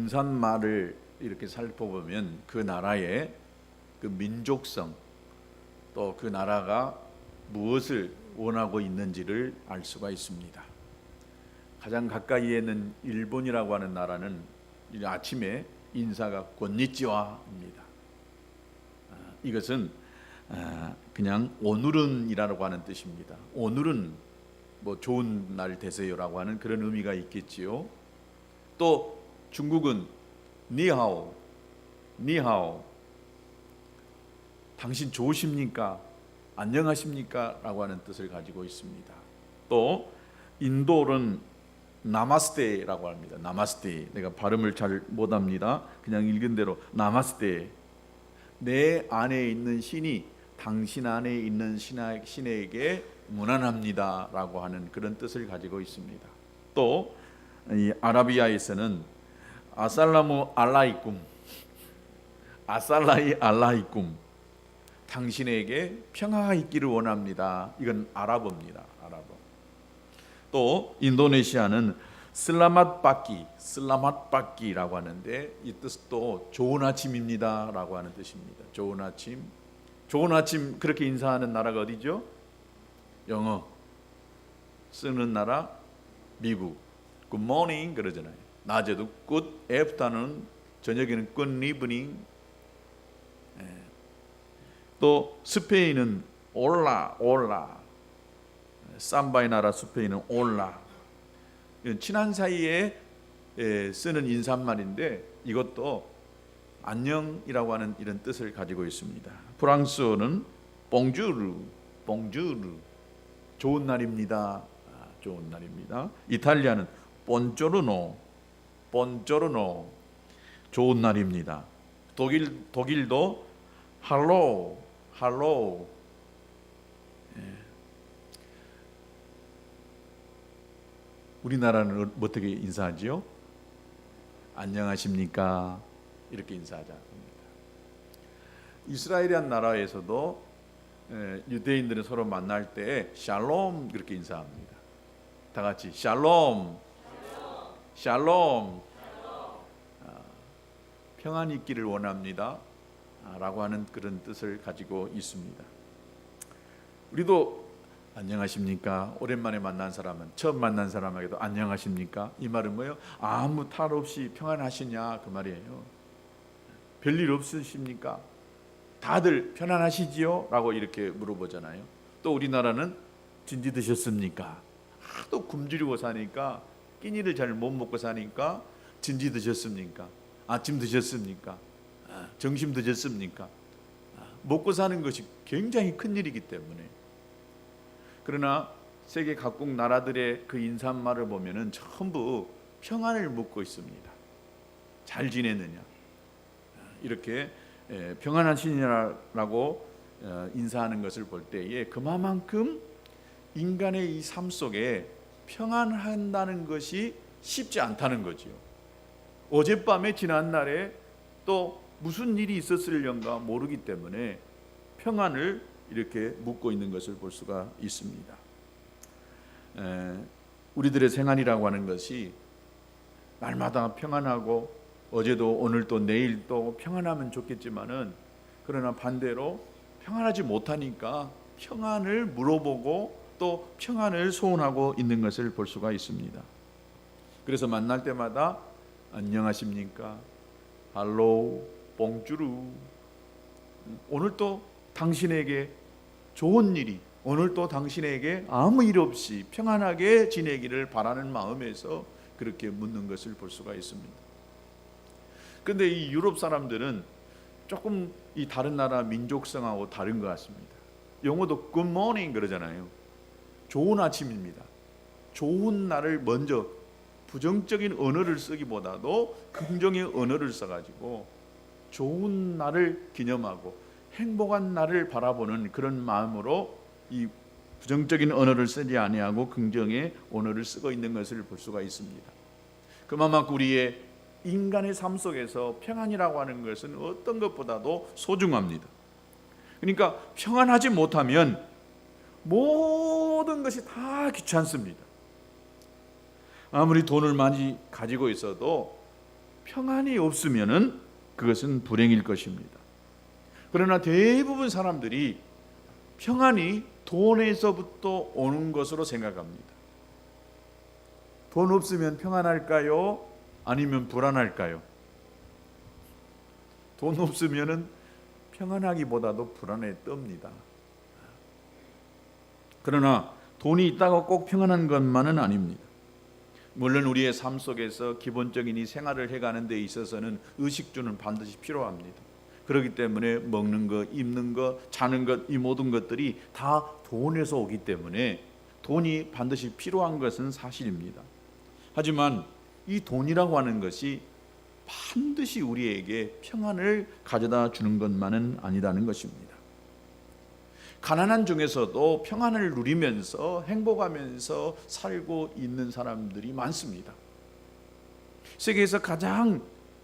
인사말을 이렇게 살펴보면 그 나라의 그 민족성, 또 그 나라가 무엇을 원하고 있는지를 알 수가 있습니다. 가장 가까이에 있는 일본이라고 하는 나라는 아침에 인사가 곤니찌와입니다. 이것은 그냥 오늘은이라고 하는 뜻입니다. 오늘은 뭐 좋은 날 되세요라고 하는 그런 의미가 있겠지요. 또 중국은 니하오, 니하오, 당신 좋으십니까? 안녕하십니까? 라고 하는 뜻을 가지고 있습니다. 또 인도는 나마스테라고 합니다. 나마스테. 내가 발음을 잘 못합니다. 그냥 읽은 대로 나마스테. 내 안에 있는 신이 당신 안에 있는 신에게 무난합니다 라고 하는 그런 뜻을 가지고 있습니다. 또 이 아라비아에서는 아살라무 알라이쿰, 아살라이 알라이쿰, 당신에게 평화가 있기를 원합니다. 이건 아랍어입니다. 아랍어. 또 인도네시아는 슬라맛 빠끼, 슬라맛 빠끼라고 하는데 이 뜻도 좋은 아침입니다 라고 하는 뜻입니다. 좋은 아침. 좋은 아침 그렇게 인사하는 나라가 어디죠? 영어 쓰는 나라 미국. Good morning 그러잖아요. 낮에도 good afternoon, 저녁에는 good evening. 또 스페인은 올라, 올라. 삼바의 나라 스페인은 올라. 친한 사이에 쓰는 인사말인데 이것도 안녕이라고 하는 이런 뜻을 가지고 있습니다. 프랑스어는 봉주르, 봉주르, 좋은 날입니다. 좋은 날입니다. 이탈리아는 본조르노, 본조르노, 좋은 날입니다. 독일도 할로, 할로. 우리나라는 어떻게 인사하지요? 안녕하십니까? 이렇게 인사하지 않습니다. 이스라엘이란 나라에서도 유대인들은 서로 만날 때 샬롬 그렇게 인사합니다. 다 같이 샬롬, 샬롬. 평안이 있기를 원합니다 라고 하는 그런 뜻을 가지고 있습니다. 우리도 안녕하십니까? 오랜만에 만난 사람은, 처음 만난 사람에게도 안녕하십니까? 이 말은 뭐예요? 아무 탈 없이 평안하시냐 그 말이에요. 별일 없으십니까? 다들 편안하시지요? 라고 이렇게 물어보잖아요. 또 우리나라는 진지 드셨습니까? 하도 굶주리고 사니까 끼니를 잘 못 먹고 사니까 진지 드셨습니까? 아침 드셨습니까? 점심 드셨습니까? 먹고 사는 것이 굉장히 큰 일이기 때문에. 그러나 세계 각국 나라들의 그 인사말을 보면은 전부 평안을 묻고 있습니다. 잘 지내느냐? 이렇게 평안하시냐라고 인사하는 것을 볼 때에 그만큼 인간의 이 삶 속에 평안한다는 것이 쉽지 않다는 거지요. 어젯밤에 지난 날에 또 무슨 일이 있었을런가 모르기 때문에 평안을 이렇게 묻고 있는 것을 볼 수가 있습니다. 우리들의 생활이라고 하는 것이 날마다 평안하고 어제도 오늘도 내일도 평안하면 좋겠지만은 그러나 반대로 평안하지 못하니까 평안을 물어보고 또 평안을 소원하고 있는 것을 볼 수가 있습니다. 그래서 만날 때마다 안녕하십니까? 할로, 봉주루. 오늘도 당신에게 좋은 일이, 오늘도 당신에게 아무 일 없이 평안하게 지내기를 바라는 마음에서 그렇게 묻는 것을 볼 수가 있습니다. 그런데 이 유럽 사람들은 조금 이 다른 나라 민족성하고 다른 것 같습니다. 영어도 good morning 그러잖아요. 좋은 아침입니다. 좋은 날을 먼저 부정적인 언어를 쓰기보다도 긍정의 언어를 써가지고 좋은 날을 기념하고 행복한 날을 바라보는 그런 마음으로 이 부정적인 언어를 쓰지 아니하고 긍정의 언어를 쓰고 있는 것을 볼 수가 있습니다. 그만큼 우리의 인간의 삶 속에서 평안이라고 하는 것은 어떤 것보다도 소중합니다. 그러니까 평안하지 못하면 모든 것이 다 귀찮습니다. 아무리 돈을 많이 가지고 있어도 평안이 없으면은 그것은 불행일 것입니다. 그러나 대부분 사람들이 평안이 돈에서부터 오는 것으로 생각합니다. 돈 없으면 평안할까요? 아니면 불안할까요? 돈 없으면은 평안하기보다도 불안에 떱니다. 그러나 돈이 있다고 꼭 평안한 것만은 아닙니다. 물론 우리의 삶 속에서 기본적인 이 생활을 해가는 데 있어서는 의식주는 반드시 필요합니다. 그렇기 때문에 먹는 것, 입는 것, 자는 것, 이 모든 것들이 다 돈에서 오기 때문에 돈이 반드시 필요한 것은 사실입니다. 하지만 이 돈이라고 하는 것이 반드시 우리에게 평안을 가져다 주는 것만은 아니라는 것입니다. 가난한 중에서도 평안을 누리면서 행복하면서 살고 있는 사람들이 많습니다. 세계에서 가장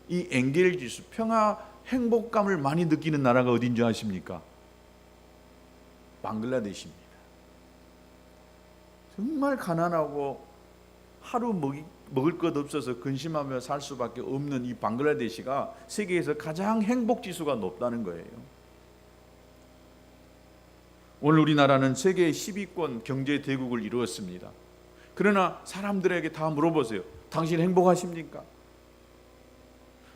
이 엔겔 지수, 평화, 행복감을 많이 느끼는 나라가 어딘지 아십니까? 방글라데시입니다. 정말 가난하고 하루 먹을 것 없어서 근심하며 살 수밖에 없는 이 방글라데시가 세계에서 가장 행복 지수가 높다는 거예요. 오늘 우리나라는 세계 10위권 경제 대국을 이루었습니다. 그러나 사람들에게 다 물어보세요. 당신 행복하십니까?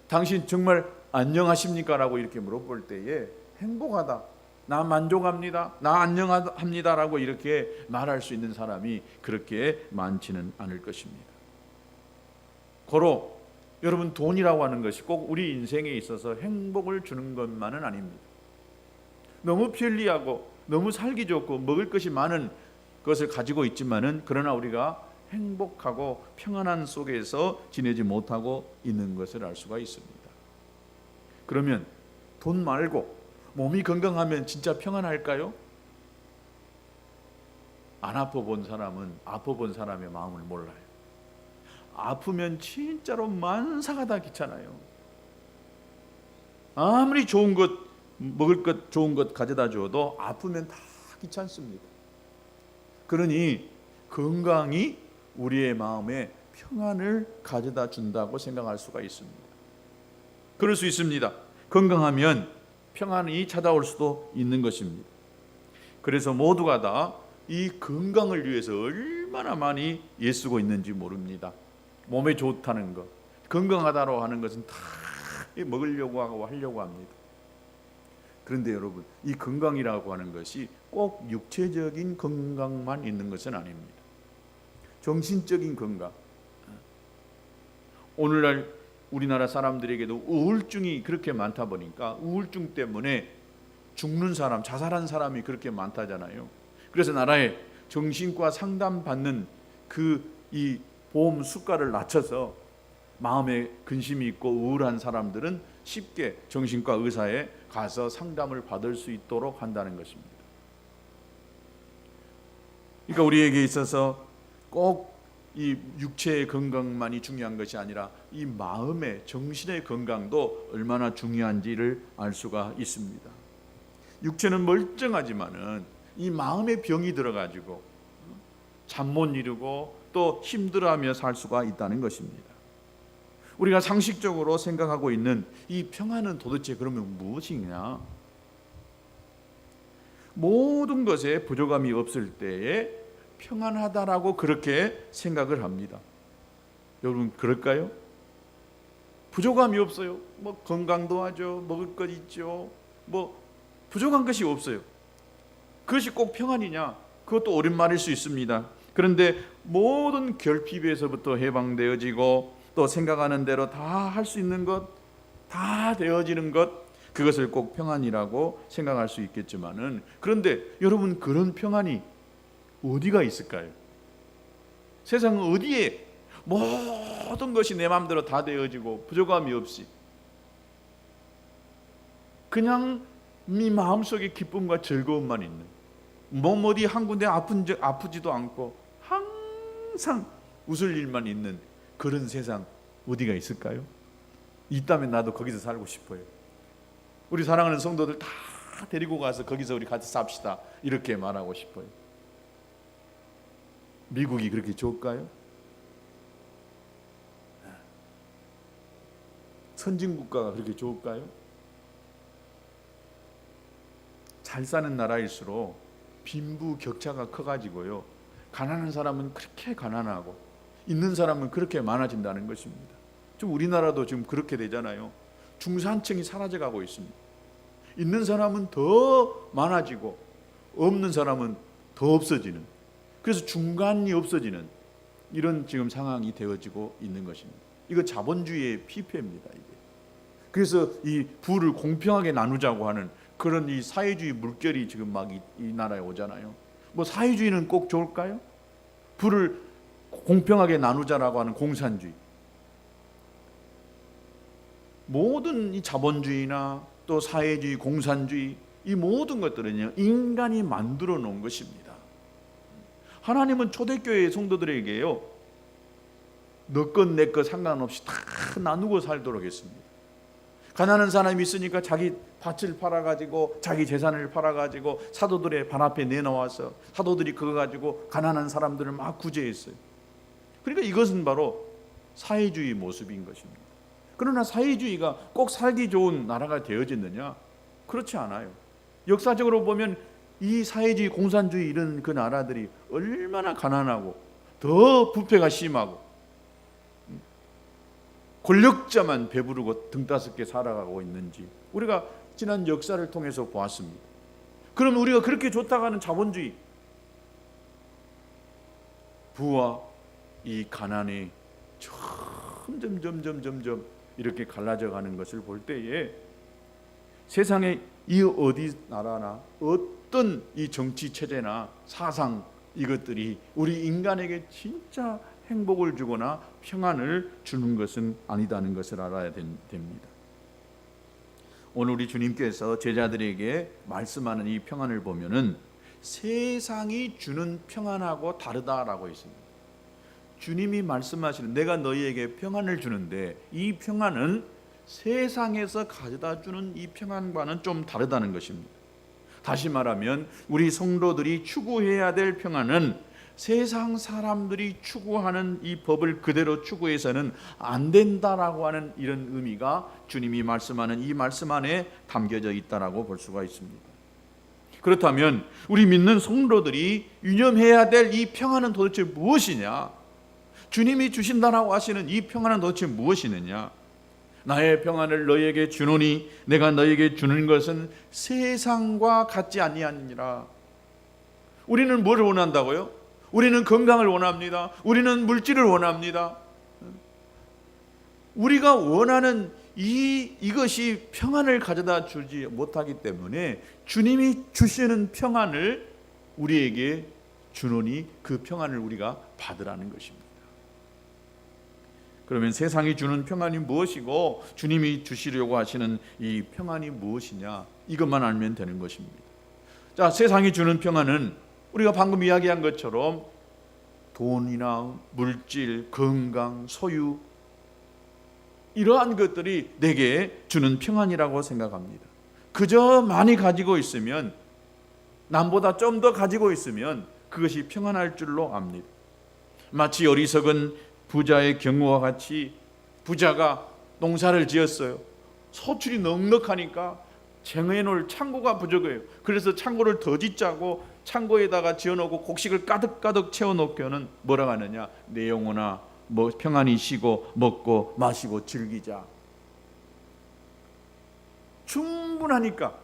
당신 정말 안녕하십니까? 라고 이렇게 물어볼 때에 행복하다, 나 만족합니다, 나 안녕합니다 라고 이렇게 말할 수 있는 사람이 그렇게 많지는 않을 것입니다. 고로 여러분, 돈이라고 하는 것이 꼭 우리 인생에 있어서 행복을 주는 것만은 아닙니다. 너무 편리하고 너무 살기 좋고 먹을 것이 많은 것을 가지고 있지만은 그러나 우리가 행복하고 평안한 속에서 지내지 못하고 있는 것을 알 수가 있습니다. 그러면 돈 말고 몸이 건강하면 진짜 평안할까요? 안 아파본 사람은 아파본 사람의 마음을 몰라요. 아프면 진짜로 만사가 다 귀찮아요. 아무리 좋은 것, 먹을 것 좋은 것 가져다 줘도 아프면 다 귀찮습니다. 그러니 건강이 우리의 마음에 평안을 가져다 준다고 생각할 수가 있습니다. 그럴 수 있습니다. 건강하면 평안이 찾아올 수도 있는 것입니다. 그래서 모두가 다 이 건강을 위해서 얼마나 많이 애쓰고 있는지 모릅니다. 몸에 좋다는 것, 건강하다고 하는 것은 다 먹으려고 하고 하려고 합니다. 그런데 여러분, 이 건강이라고 하는 것이 꼭 육체적인 건강만 있는 것은 아닙니다. 정신적인 건강. 오늘날 우리나라 사람들에게도 우울증이 그렇게 많다 보니까 우울증 때문에 죽는 사람, 자살한 사람이 그렇게 많다잖아요. 그래서 나라에 정신과 상담받는 이 보험 수가를 낮춰서 마음에 근심이 있고 우울한 사람들은 쉽게 정신과 의사에 가서 상담을 받을 수 있도록 한다는 것입니다. 그러니까 우리에게 있어서 꼭 이 육체의 건강만이 중요한 것이 아니라 이 마음의, 정신의 건강도 얼마나 중요한지를 알 수가 있습니다. 육체는 멀쩡하지만은 이 마음의 병이 들어가지고 잠 못 이루고 또 힘들어하며 살 수가 있다는 것입니다. 우리가 상식적으로 생각하고 있는 이 평안은 도대체 그러면 무엇이냐? 모든 것에 부족함이 없을 때에 평안하다라고 그렇게 생각을 합니다. 여러분, 그럴까요? 부족함이 없어요. 뭐 건강도 하죠. 먹을 것 있죠. 뭐 부족한 것이 없어요. 그것이 꼭 평안이냐? 그것도 옳은 말일 수 있습니다. 그런데 모든 결핍에서부터 해방되어지고 또 생각하는 대로 다 할 수 있는 것, 다 되어지는 것, 그것을 꼭 평안이라고 생각할 수 있겠지만은, 그런데 여러분, 그런 평안이 어디가 있을까요? 세상 어디에 모든 것이 내 마음대로 다 되어지고 부족함이 없이 그냥 네 마음속에 기쁨과 즐거움만 있는, 몸 어디 한 군데 아프지도 않고 항상 웃을 일만 있는 그런 세상 어디가 있을까요? 있다면 나도 거기서 살고 싶어요. 우리 사랑하는 성도들 다 데리고 가서 거기서 우리 같이 삽시다, 이렇게 말하고 싶어요. 미국이 그렇게 좋을까요? 선진국가가 그렇게 좋을까요? 잘 사는 나라일수록 빈부격차가 커가지고요, 가난한 사람은 그렇게 가난하고 있는 사람은 그렇게 많아진다는 것입니다. 좀 우리나라도 지금 그렇게 되잖아요. 중산층이 사라져가고 있습니다. 있는 사람은 더 많아지고 없는 사람은 더 없어지는, 그래서 중간이 없어지는 이런 지금 상황이 되어지고 있는 것입니다. 이거 자본주의의 피폐입니다, 이게. 그래서 이 부를 공평하게 나누자고 하는 그런 이 사회주의 물결이 지금 막 이 나라에 오잖아요. 뭐 사회주의는 꼭 좋을까요? 부를 공평하게 나누자라고 하는 공산주의. 모든 이 자본주의나 또 사회주의, 공산주의, 이 모든 것들은요, 인간이 만들어 놓은 것입니다. 하나님은 초대교회 성도들에게요, 너 것 내 것 상관없이 다 나누고 살도록 했습니다. 가난한 사람이 있으니까 자기 밭을 팔아가지고 자기 재산을 팔아가지고 사도들의 발 앞에 내놓아서 사도들이 그거 가지고 가난한 사람들을 막 구제했어요. 그러니까 이것은 바로 사회주의 모습인 것입니다. 그러나 사회주의가 꼭 살기 좋은 나라가 되어졌느냐? 그렇지 않아요. 역사적으로 보면 이 사회주의, 공산주의 이런 그 나라들이 얼마나 가난하고 더 부패가 심하고 권력자만 배부르고 등따숩게 살아가고 있는지 우리가 지난 역사를 통해서 보았습니다. 그럼 우리가 그렇게 좋다고 하는 자본주의, 부와 이 가난이 점점 이렇게 갈라져 가는 것을 볼 때에 세상에 이 어디 나라나 어떤 이 정치 체제나 사상 이것들이 우리 인간에게 진짜 행복을 주거나 평안을 주는 것은 아니다는 것을 알아야 됩니다. 오늘 우리 주님께서 제자들에게 말씀하는 이 평안을 보면은 세상이 주는 평안하고 다르다라고 했습니다. 주님이 말씀하시는, 내가 너희에게 평안을 주는데 이 평안은 세상에서 가져다 주는 이 평안과는 좀 다르다는 것입니다. 다시 말하면 우리 성도들이 추구해야 될 평안은 세상 사람들이 추구하는 이 법을 그대로 추구해서는 안 된다라고 하는 이런 의미가 주님이 말씀하는 이 말씀 안에 담겨져 있다라고 볼 수가 있습니다. 그렇다면 우리 믿는 성도들이 유념해야 될 이 평안은 도대체 무엇이냐? 주님이 주신다라고 하시는 이 평안은 도대체 무엇이느냐? 나의 평안을 너희에게 주노니 내가 너희에게 주는 것은 세상과 같지 아니하니라. 우리는 뭘 원한다고요? 우리는 건강을 원합니다. 우리는 물질을 원합니다. 우리가 원하는 이것이 평안을 가져다 주지 못하기 때문에 주님이 주시는 평안을 우리에게 주노니 그 평안을 우리가 받으라는 것입니다. 그러면 세상이 주는 평안이 무엇이고 주님이 주시려고 하시는 이 평안이 무엇이냐, 이것만 알면 되는 것입니다. 자, 세상이 주는 평안은 우리가 방금 이야기한 것처럼 돈이나 물질, 건강, 소유, 이러한 것들이 내게 주는 평안이라고 생각합니다. 그저 많이 가지고 있으면, 남보다 좀 더 가지고 있으면 그것이 평안할 줄로 압니다. 마치 어리석은 부자의 경우와 같이 부자가 농사를 지었어요. 소출이 넉넉하니까 쟁여놓을 창고가 부족해요. 그래서 창고를 더 짓자고 창고에다가 지어놓고 곡식을 가득가득 채워놓고는 뭐라고 하느냐, 내 영혼아 뭐 평안히 쉬고 먹고 마시고 즐기자. 충분하니까,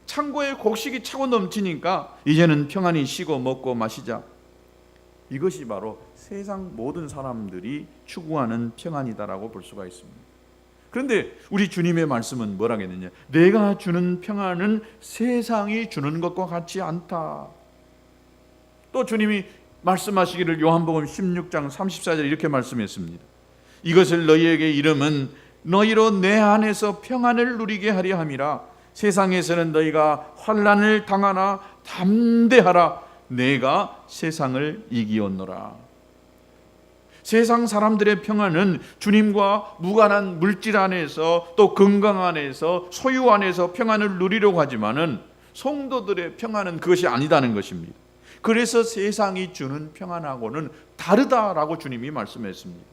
창고에 곡식이 차고 넘치니까 이제는 평안히 쉬고 먹고 마시자. 이것이 바로 세상 모든 사람들이 추구하는 평안이다라고 볼 수가 있습니다. 그런데 우리 주님의 말씀은 뭐라고 했느냐? 내가 주는 평안은 세상이 주는 것과 같지 않다. 또 주님이 말씀하시기를 요한복음 16장 34절 이렇게 말씀했습니다. 이것을 너희에게 이름은 너희로 내 안에서 평안을 누리게 하려 함이라. 세상에서는 너희가 환난을 당하나 담대하라. 내가 세상을 이기었노라. 세상 사람들의 평안은 주님과 무관한 물질 안에서 또 건강 안에서 소유 안에서 평안을 누리려고 하지만은 성도들의 평안은 그것이 아니다는 것입니다. 그래서 세상이 주는 평안하고는 다르다라고 주님이 말씀했습니다.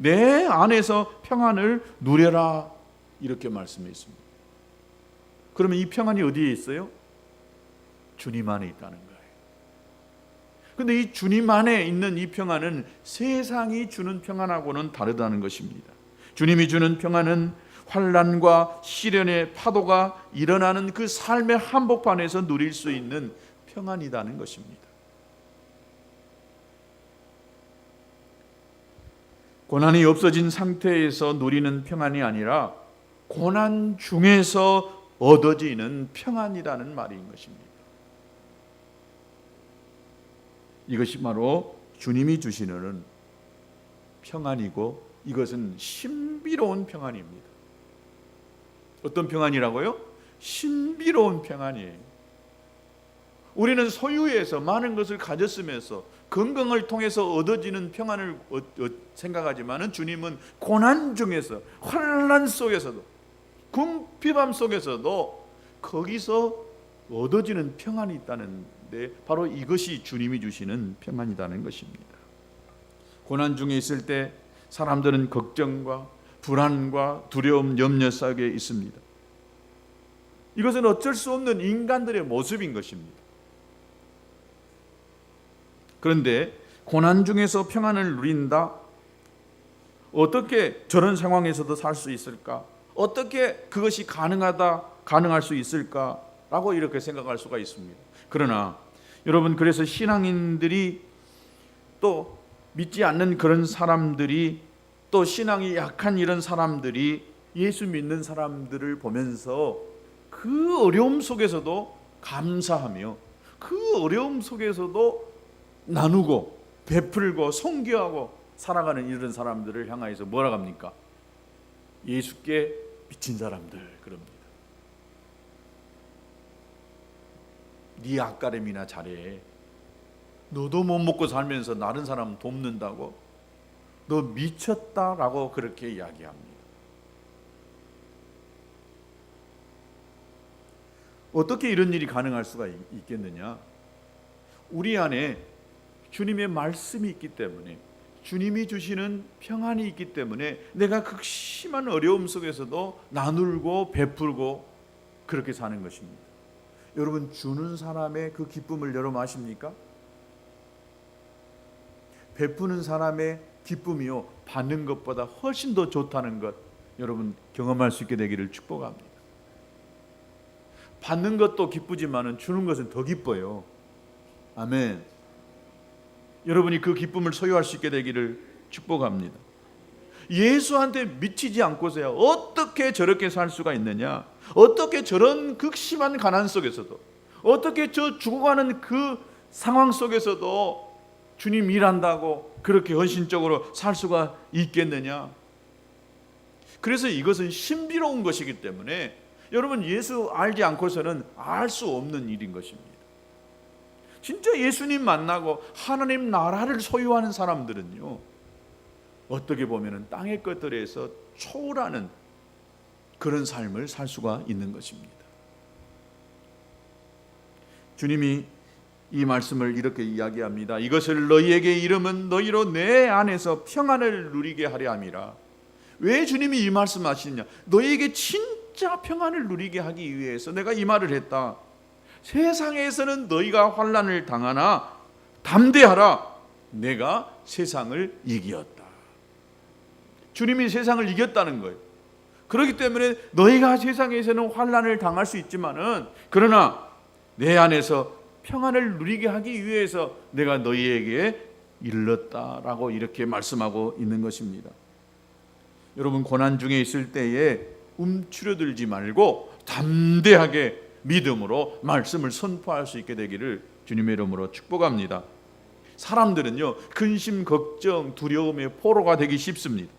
내 안에서 평안을 누려라 이렇게 말씀했습니다. 그러면 이 평안이 어디에 있어요? 주님 안에 있다는 거예요. 그런데 이 주님 안에 있는 이 평안은 세상이 주는 평안하고는 다르다는 것입니다. 주님이 주는 평안은 환난과 시련의 파도가 일어나는 그 삶의 한복판에서 누릴 수 있는 평안이라는 것입니다. 고난이 없어진 상태에서 누리는 평안이 아니라 고난 중에서 얻어지는 평안이라는 말인 것입니다. 이것이 바로 주님이 주시는 평안이고 이것은 신비로운 평안입니다. 어떤 평안이라고요? 신비로운 평안이에요. 우리는 소유해서 많은 것을 가졌으면서 건강을 통해서 얻어지는 평안을 생각하지만 주님은 고난 중에서 환난 속에서도 궁핍함 속에서도 거기서 얻어지는 평안이 있다는데 바로 이것이 주님이 주시는 평안이라는 것입니다. 고난 중에 있을 때 사람들은 걱정과 불안과 두려움, 염려 속에 있습니다. 이것은 어쩔 수 없는 인간들의 모습인 것입니다. 그런데 고난 중에서 평안을 누린다? 어떻게 저런 상황에서도 살 수 있을까? 어떻게 그것이 가능할 수 있을까? 라고 이렇게 생각할 수가 있습니다. 그러나 여러분, 그래서 신앙인들이 또 믿지 않는 그런 사람들이 또 신앙이 약한 이런 사람들이 예수 믿는 사람들을 보면서 그 어려움 속에서도 감사하며 그 어려움 속에서도 나누고 베풀고 섬겨하고 살아가는 이런 사람들을 향하여서 뭐라고 합니까? 예수께 미친 사람들 그럽니다. 네 앞가림이나 잘해. 너도 못 먹고 살면서 다른 사람 돕는다고? 너 미쳤다라고 그렇게 이야기합니다. 어떻게 이런 일이 가능할 수가 있겠느냐? 우리 안에 주님의 말씀이 있기 때문에, 주님이 주시는 평안이 있기 때문에 내가 극심한 어려움 속에서도 나누고 베풀고 그렇게 사는 것입니다. 여러분, 주는 사람의 그 기쁨을 여러분 아십니까? 베푸는 사람의 기쁨이요, 받는 것보다 훨씬 더 좋다는 것 여러분 경험할 수 있게 되기를 축복합니다. 받는 것도 기쁘지만 주는 것은 더 기뻐요. 아멘. 여러분이 그 기쁨을 소유할 수 있게 되기를 축복합니다. 예수한테 미치지 않고서야 어떻게 저렇게 살 수가 있느냐? 어떻게 저런 극심한 가난 속에서도, 어떻게 저 죽어가는 그 상황 속에서도 주님 일한다고 그렇게 헌신적으로 살 수가 있겠느냐? 그래서 이것은 신비로운 것이기 때문에 여러분, 예수 알지 않고서는 알 수 없는 일인 것입니다. 진짜 예수님 만나고 하나님 나라를 소유하는 사람들은요, 어떻게 보면 땅의 것들에서 초월하는 그런 삶을 살 수가 있는 것입니다. 주님이 이 말씀을 이렇게 이야기합니다. 이것을 너희에게 이름은 너희로 내 안에서 평안을 누리게 하려 함이라. 왜 주님이 이 말씀하시느냐? 너희에게 진짜 평안을 누리게 하기 위해서 내가 이 말을 했다. 세상에서는 너희가 환난을 당하나 담대하라. 내가 세상을 이겼다. 주님이 세상을 이겼다는 거예요. 그렇기 때문에 너희가 세상에서는 환난을 당할 수 있지만은 그러나 내 안에서 평안을 누리게 하기 위해서 내가 너희에게 일렀다라고 이렇게 말씀하고 있는 것입니다. 여러분, 고난 중에 있을 때에 움츠러들지 말고 담대하게 믿음으로 말씀을 선포할 수 있게 되기를 주님의 이름으로 축복합니다. 사람들은요, 근심, 걱정, 두려움의 포로가 되기 쉽습니다.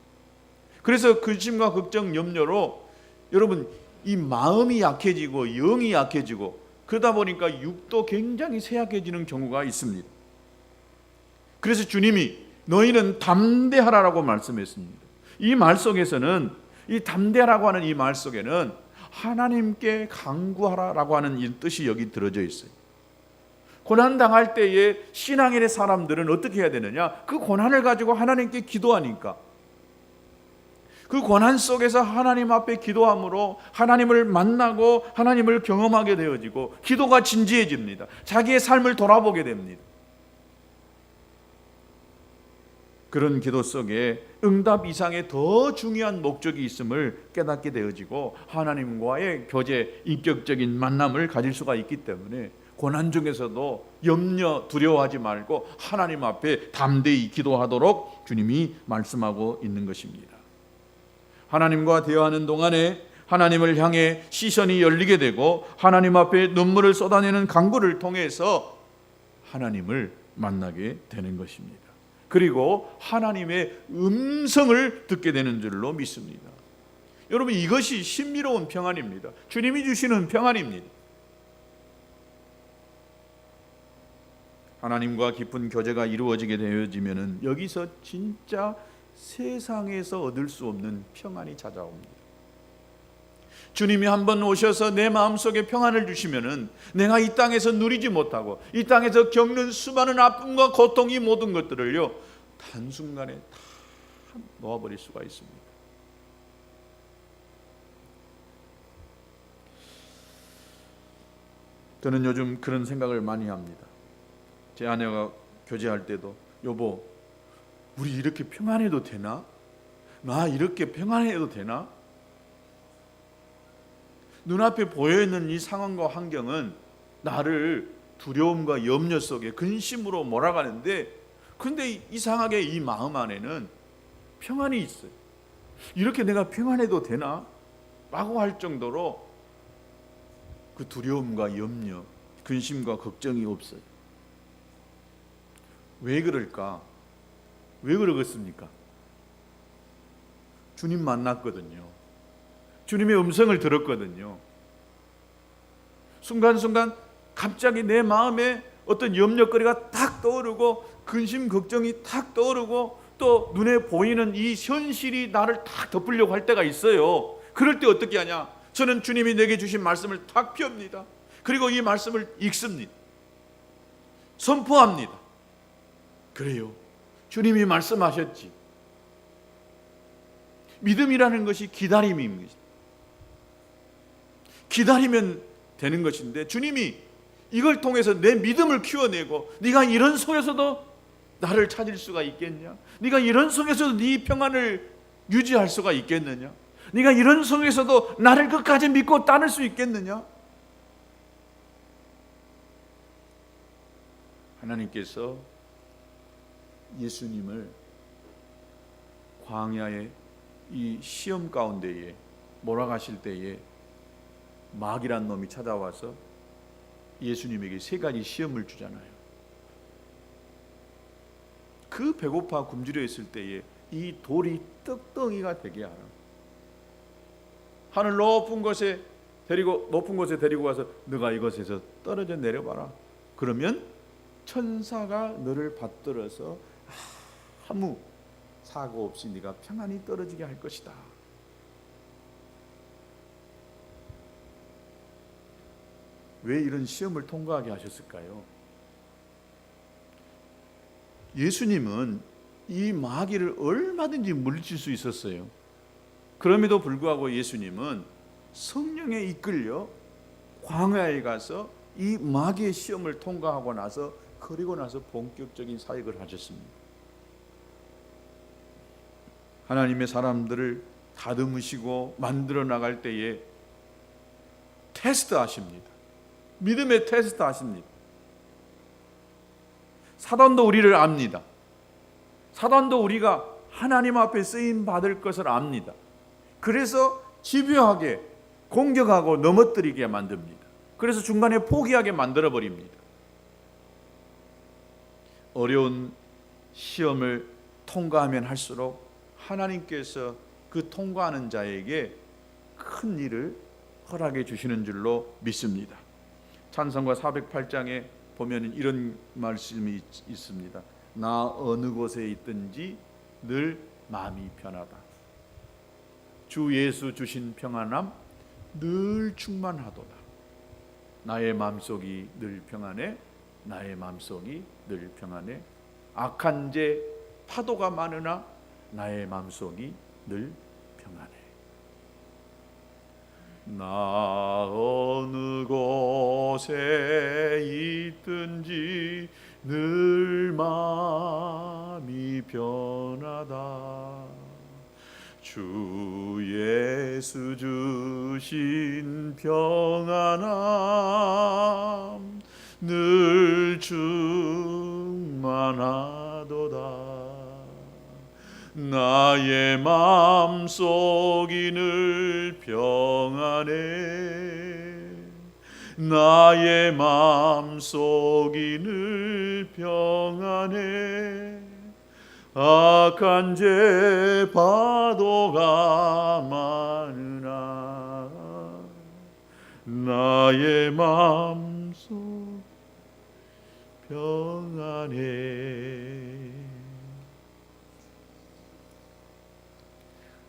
그래서 근심과 걱정, 염려로 여러분 이 마음이 약해지고 영이 약해지고 그러다 보니까 육도 굉장히 쇠약해지는 경우가 있습니다. 그래서 주님이 너희는 담대하라라고 말씀했습니다. 이 말 속에서는, 이 담대하라고 하는 이 말 속에는 하나님께 간구하라라고 하는 이 뜻이 여기 들어져 있어요. 고난당할 때에 신앙인의 사람들은 어떻게 해야 되느냐? 그 고난을 가지고 하나님께 기도하니까 그 고난 속에서 하나님 앞에 기도함으로 하나님을 만나고 하나님을 경험하게 되어지고 기도가 진지해집니다. 자기의 삶을 돌아보게 됩니다. 그런 기도 속에 응답 이상의 더 중요한 목적이 있음을 깨닫게 되어지고 하나님과의 교제, 인격적인 만남을 가질 수가 있기 때문에 고난 중에서도 염려, 두려워하지 말고 하나님 앞에 담대히 기도하도록 주님이 말씀하고 있는 것입니다. 하나님과 대화하는 동안에 하나님을 향해 시선이 열리게 되고 하나님 앞에 눈물을 쏟아내는 간구를 통해서 하나님을 만나게 되는 것입니다. 그리고 하나님의 음성을 듣게 되는 줄로 믿습니다. 여러분, 이것이 신비로운 평안입니다. 주님이 주시는 평안입니다. 하나님과 깊은 교제가 이루어지게 되어지면은 여기서 진짜 세상에서 얻을 수 없는 평안이 찾아옵니다. 주님이 한번 오셔서 내 마음속에 평안을 주시면은 내가 이 땅에서 누리지 못하고 이 땅에서 겪는 수많은 아픔과 고통, 이 모든 것들을요 단순간에 다 놓아버릴 수가 있습니다. 저는 요즘 그런 생각을 많이 합니다. 제 아내가 교제할 때도 여보, 우리 이렇게 평안해도 되나? 나 이렇게 평안해도 되나? 눈앞에 보여있는 이 상황과 환경은 나를 두려움과 염려 속에 근심으로 몰아가는데, 근데 이상하게 이 마음 안에는 평안이 있어요. 이렇게 내가 평안해도 되나? 라고 할 정도로 그 두려움과 염려, 근심과 걱정이 없어요. 왜 그럴까? 왜 그러겠습니까? 주님 만났거든요. 주님의 음성을 들었거든요. 순간순간 갑자기 내 마음에 어떤 염려거리가 탁 떠오르고 근심 걱정이 탁 떠오르고 또 눈에 보이는 이 현실이 나를 탁 덮으려고 할 때가 있어요. 그럴 때 어떻게 하냐? 저는 주님이 내게 주신 말씀을 탁 펴옵니다. 그리고 이 말씀을 읽습니다. 선포합니다. 그래요, 주님이 말씀하셨지. 믿음이라는 것이 기다림입니다. 기다리면 되는 것인데 주님이 이걸 통해서 내 믿음을 키워내고 네가 이런 속에서도 나를 찾을 수가 있겠냐? 네가 이런 속에서도 네 평안을 유지할 수가 있겠느냐? 네가 이런 속에서도 나를 끝까지 믿고 따를 수 있겠느냐? 하나님께서 예수님을 광야의 이 시험 가운데에 몰아가실 때에 마귀란 놈이 찾아와서 예수님에게 세 가지 시험을 주잖아요. 그 배고파 굶주려 있을 때에 이 돌이 떡덩이가 되게 하라. 하늘 높은 곳에 데리고 가서 너가 이곳에서 떨어져 내려봐라. 그러면 천사가 너를 받들어서 아무 사고 없이 네가 평안히 떨어지게 할 것이다. 왜 이런 시험을 통과하게 하셨을까요? 예수님은 이 마귀를 얼마든지 물리칠 수 있었어요. 그럼에도 불구하고 예수님은 성령에 이끌려 광야에 가서 이 마귀의 시험을 통과하고 나서 그리고 나서 본격적인 사역을 하셨습니다. 하나님의 사람들을 다듬으시고 만들어 나갈 때에 테스트 하십니다. 믿음의 테스트 하십니다. 사단도 우리를 압니다. 사단도 우리가 하나님 앞에 쓰임 받을 것을 압니다. 그래서 집요하게 공격하고 넘어뜨리게 만듭니다. 그래서 중간에 포기하게 만들어 버립니다. 어려운 시험을 통과하면 할수록 하나님께서 그 통과하는 자에게 큰 일을 허락해 주시는 줄로 믿습니다. 찬송가 408장에 보면 이런 말씀이 있습니다. 나 어느 곳에 있든지 늘 마음이 편하다. 주 예수 주신 평안함 늘 충만하도다. 나의 마음속이 늘 평안해. 나의 마음속이 늘 평안해. 악한 죄 파도가 많으나 나의 마음속이 늘 나 어느 곳에 있든지 늘 마음이 변하다. 주 예수 주신 평안함 늘 충만하도다. 나의 마음속이 늘 평안해. 나의 마음속이 늘 평안해. 악한 죄 파도가 많으나 나의 마음속 평안해.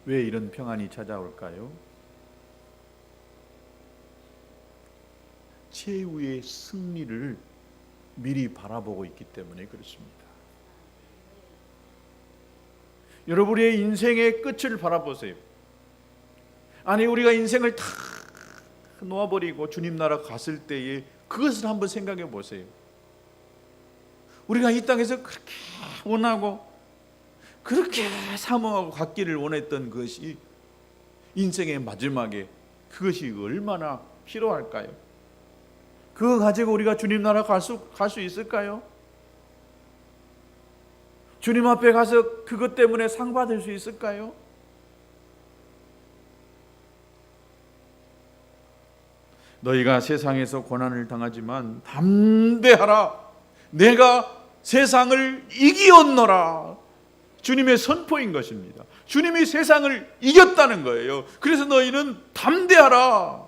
왜 이런 평안이 찾아올까요? 최후의 승리를 미리 바라보고 있기 때문에 그렇습니다. 여러분의 인생의 끝을 바라보세요. 아니, 우리가 인생을 다 놓아버리고 주님 나라 갔을 때에 그것을 한번 생각해 보세요. 우리가 이 땅에서 그렇게 원하고 그렇게 사모하고 갖기를 원했던 것이 인생의 마지막에 그것이 얼마나 필요할까요? 그거 가지고 우리가 주님 나라 갈 수 있을까요? 주님 앞에 가서 그것 때문에 상 받을 수 있을까요? 너희가 세상에서 고난을 당하지만 담대하라. 내가 세상을 이기었노라. 주님의 선포인 것입니다. 주님이 세상을 이겼다는 거예요. 그래서 너희는 담대하라.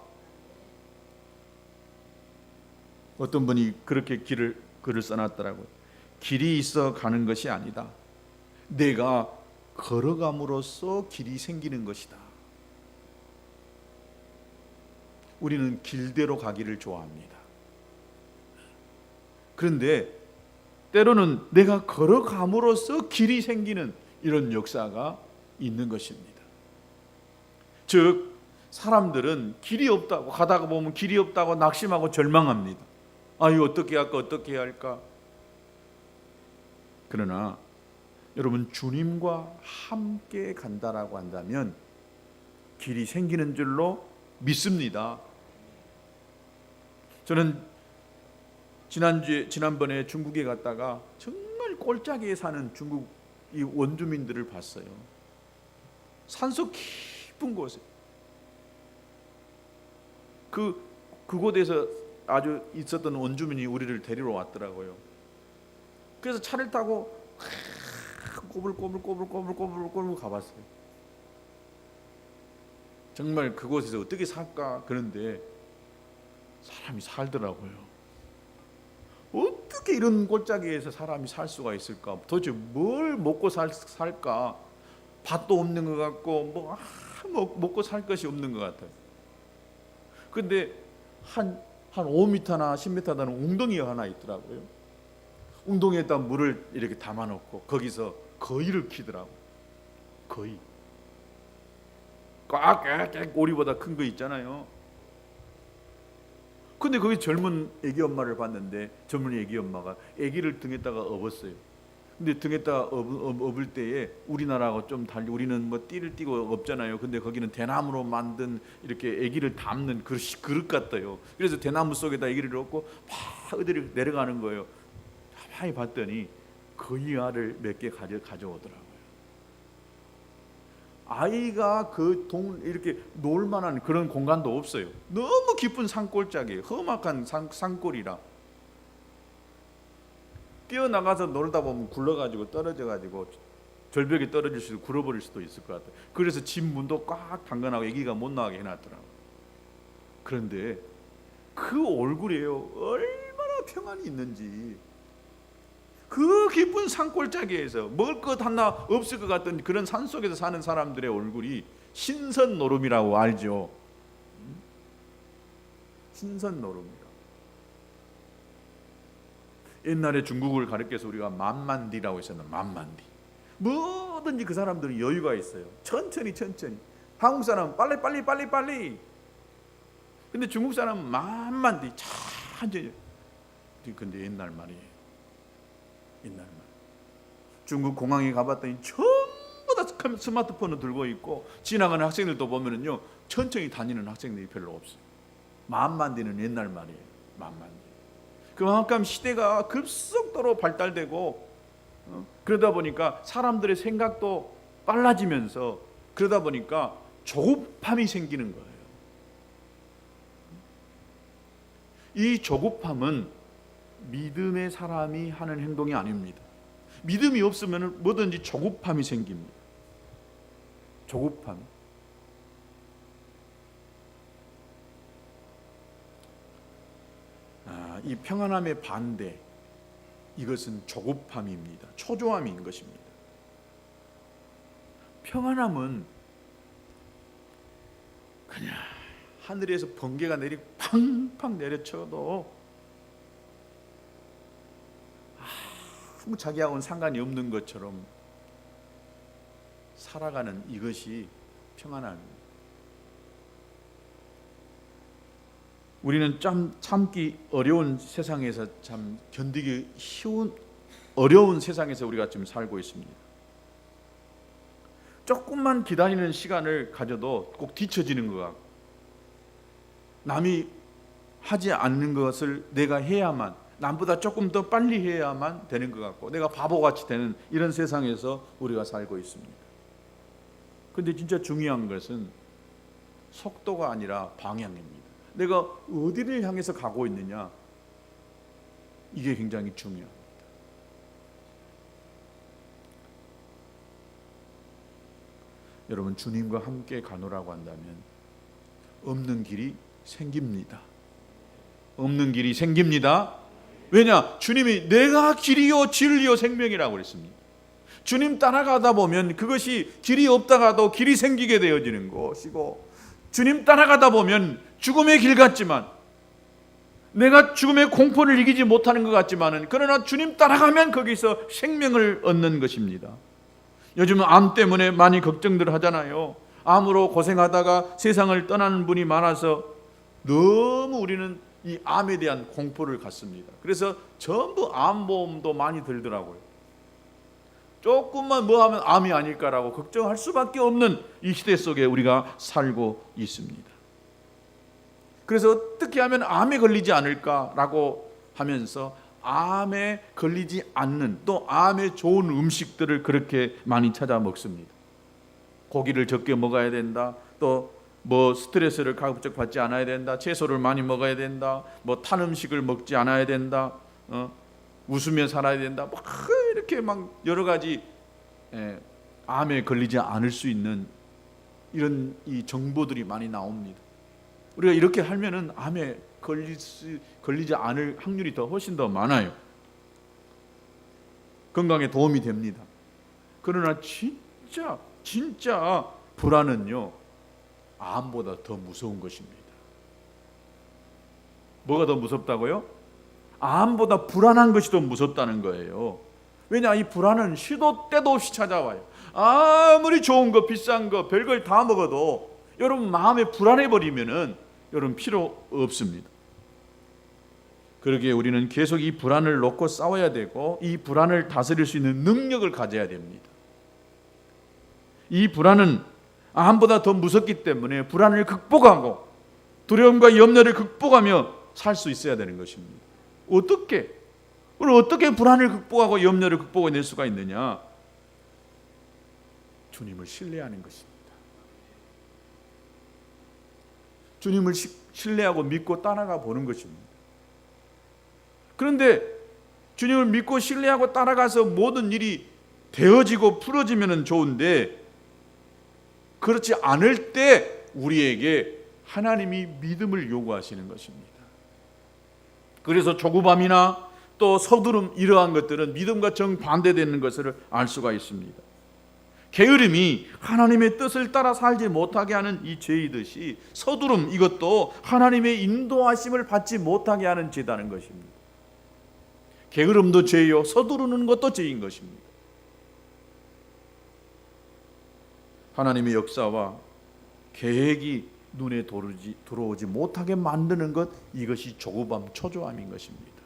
어떤 분이 그렇게 글을 써놨더라고요. 길이 있어 가는 것이 아니다. 내가 걸어감으로써 길이 생기는 것이다. 우리는 길대로 가기를 좋아합니다. 그런데 때로는 내가 걸어감으로써 길이 생기는 이런 역사가 있는 것입니다. 즉 사람들은 길이 없다고 가다가 보면 길이 없다고 낙심하고 절망합니다. 아, 이거 어떻게 할까 어떻게 해야 할까. 그러나 여러분, 주님과 함께 간다라고 한다면 길이 생기는 줄로 믿습니다. 저는 지난번에 중국에 갔다가 정말 꼴짝이에 사는 중국 이 원주민들을 봤어요. 산속 깊은 곳에 그곳에서 아주 있었던 원주민이 우리를 데리러 왔더라고요. 그래서 차를 타고 꼬불꼬불 가봤어요. 정말 그곳에서 어떻게 살까 그런데 사람이 살더라고요. 어떻게 이런 골짜기에서 사람이 살 수가 있을까? 도대체 뭘 먹고 살까? 밭도 없는 것 같고 먹고 살 것이 없는 것 같아요. 근데 한 5m나 10m 되는 웅덩이가 하나 있더라고요. 웅덩이에다 물을 이렇게 담아놓고 거기서 거위를 키더라고요. 거위. 꽉 오리보다 큰 거 있잖아요. 근데 거기 젊은 애기 엄마를 봤는데 젊은 애기 엄마가 애기를 등에다가 업었어요. 근데 등에다가 업을 때에 우리나라하고 좀 달리 우리는 뭐 띠를 띠고 업잖아요. 근데 거기는 대나무로 만든 이렇게 애기를 담는 그릇 같아요. 그래서 대나무 속에다 애기를 넣고 막 어디를 내려가는 거예요. 가만히 봤더니 거위 알을 몇 개 가져오더라고요. 아이가 이렇게 놀 만한 그런 공간도 없어요. 너무 깊은 산골짜기에 험악한 산골이라 뛰어나가서 놀다 보면 굴러가지고 떨어져가지고 절벽에 떨어질 수도 굴어버릴 수도 있을 것 같아요. 그래서 집 문도 꽉 잠궈놓고 애기가 못 나가게 해놨더라고요. 그런데 그 얼굴이에요. 얼마나 평안이 있는지. 그 깊은 산골짜기에서 먹을 것 하나 없을 것 같던 그런 산속에서 사는 사람들의 얼굴이 신선노름이라고 알죠. 신선노름이라. 옛날에 중국을 가르쳐서 우리가 만만디라고 했었는데 만만디. 뭐든지 그 사람들은 여유가 있어요. 천천히. 한국 사람은 빨리. 근데 중국 사람은 만만 뒤 천천히. 근데 옛날 말이에요. 옛날 말. 중국 공항에 가봤더니 전부 다 스마트폰을 들고 있고 지나가는 학생들도 보면은요 천천히 다니는 학생들이 별로 없어요. 만만 뒤는 옛날 말이에요. 만만 뒤. 그만큼 시대가 급속도로 발달되고 그러다 보니까 사람들의 생각도 빨라지면서 그러다 보니까 조급함이 생기는 거예요. 이 조급함은 믿음의 사람이 하는 행동이 아닙니다. 믿음이 없으면 뭐든지 조급함이 생깁니다. 조급함. 이 평안함의 반대, 이것은 조급함입니다. 초조함인 것입니다. 평안함은 그냥 하늘에서 번개가 내리고 팡팡 내려쳐도 아무 자기하고는 상관이 없는 것처럼 살아가는 이것이 평안함입니다. 우리는 참기 어려운 세상에서 참 견디기 쉬운 어려운 세상에서 우리가 지금 살고 있습니다. 조금만 기다리는 시간을 가져도 꼭 뒤처지는 것 같고 남이 하지 않는 것을 내가 해야만 남보다 조금 더 빨리 해야만 되는 것 같고 내가 바보같이 되는 이런 세상에서 우리가 살고 있습니다. 그런데 진짜 중요한 것은 속도가 아니라 방향입니다. 내가 어디를 향해서 가고 있느냐, 이게 굉장히 중요합니다. 여러분, 주님과 함께 가노라고 한다면 없는 길이 생깁니다. 없는 길이 생깁니다. 왜냐? 주님이 내가 길이요 진리요 생명이라고 그랬습니다. 주님 따라가다 보면 그것이 길이 없다가도 길이 생기게 되어지는 것이고, 주님 따라가다 보면 죽음의 길 같지만 내가 죽음의 공포를 이기지 못하는 것 같지만은 그러나 주님 따라가면 거기서 생명을 얻는 것입니다. 요즘은 암 때문에 많이 걱정들 하잖아요. 암으로 고생하다가 세상을 떠나는 분이 많아서 너무 우리는 이 암에 대한 공포를 갖습니다. 그래서 전부 암보험도 많이 들더라고요. 조금만 뭐 하면 암이 아닐까라고 걱정할 수밖에 없는 이 시대 속에 우리가 살고 있습니다. 그래서 어떻게 하면 암에 걸리지 않을까라고 하면서 암에 걸리지 않는 또 암에 좋은 음식들을 그렇게 많이 찾아 먹습니다. 고기를 적게 먹어야 된다. 또 뭐 스트레스를 가급적 받지 않아야 된다. 채소를 많이 먹어야 된다. 뭐 탄 음식을 먹지 않아야 된다. 웃으며 살아야 된다. 뭐 이렇게 막 여러 가지 암에 걸리지 않을 수 있는 이런 이 정보들이 많이 나옵니다. 우리가 이렇게 하면은 암에 걸리지 않을 확률이 훨씬 더 많아요. 건강에 도움이 됩니다. 그러나 진짜 불안은요, 암보다 더 무서운 것입니다. 뭐가 더 무섭다고요? 암보다 불안한 것이 더 무섭다는 거예요. 왜냐? 이 불안은 시도 때도 없이 찾아와요. 아무리 좋은 거 비싼 거 별걸 다 먹어도 여러분 마음에 불안해 버리면은 여러분 필요 없습니다. 그러기에 우리는 계속 이 불안을 놓고 싸워야 되고 이 불안을 다스릴 수 있는 능력을 가져야 됩니다. 이 불안은 암보다 더 무섭기 때문에 불안을 극복하고 두려움과 염려를 극복하며 살 수 있어야 되는 것입니다. 어떻게 불안을 극복하고 염려를 극복해낼 수가 있느냐? 주님을 신뢰하는 것입니다. 주님을 신뢰하고 믿고 따라가 보는 것입니다. 그런데 주님을 믿고 신뢰하고 따라가서 모든 일이 되어지고 풀어지면 좋은데 그렇지 않을 때 우리에게 하나님이 믿음을 요구하시는 것입니다. 그래서 조급함이나 또 서두름 이러한 것들은 믿음과 정반대되는 것을 알 수가 있습니다. 게으름이 하나님의 뜻을 따라 살지 못하게 하는 이 죄이듯이 서두름 이것도 하나님의 인도하심을 받지 못하게 하는 죄다는 것입니다. 게으름도 죄요, 서두르는 것도 죄인 것입니다. 하나님의 역사와 계획이 눈에 들어오지 못하게 만드는 것, 이것이 조급함, 초조함인 것입니다.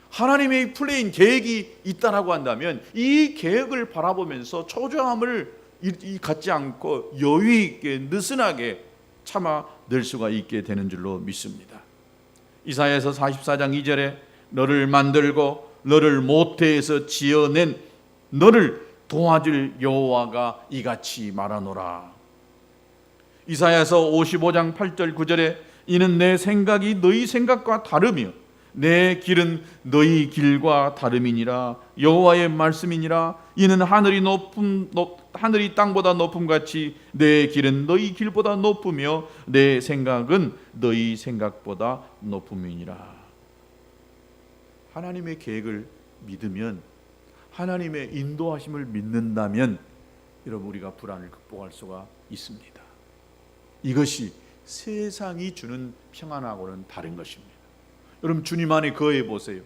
하나님의 플레인 계획이 있다라고 한다면 이 계획을 바라보면서 초조함을 갖지 않고 여유 있게 느슨하게 참아낼 수가 있게 되는 줄로 믿습니다. 이사야서 44장 2절에 너를 만들고 너를 모태에서 지어낸 너를 도와줄 여호와가 이같이 말하노라. 이사야서 55장 8절 9절에 이는 내 생각이 너희 생각과 다르며 내 길은 너희 길과 다름이니라. 여호와의 말씀이니라. 이는 하늘이 땅보다 높음같이 내 길은 너희 길보다 높으며 내 생각은 너희 생각보다 높음이니라. 하나님의 계획을 믿으면, 하나님의 인도하심을 믿는다면 여러분, 우리가 불안을 극복할 수가 있습니다. 이것이 세상이 주는 평안하고는 다른 것입니다. 여러분, 주님 안에 거해 보세요.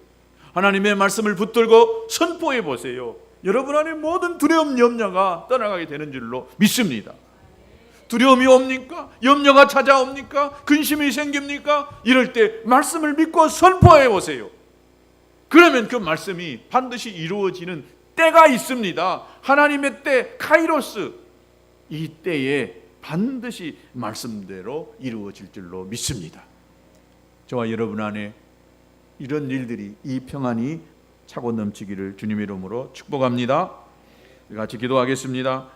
하나님의 말씀을 붙들고 선포해 보세요. 여러분 안에 모든 두려움, 염려가 떠나가게 되는 줄로 믿습니다. 두려움이 옵니까? 염려가 찾아옵니까? 근심이 생깁니까? 이럴 때 말씀을 믿고 선포해 보세요. 그러면 그 말씀이 반드시 이루어지는 때가 있습니다. 하나님의 때, 카이로스, 이 때에 반드시 말씀대로 이루어질 줄로 믿습니다. 저와 여러분 안에 이런 일들이, 이 평안이 차고 넘치기를 주님의 이름으로 축복합니다. 같이 기도하겠습니다.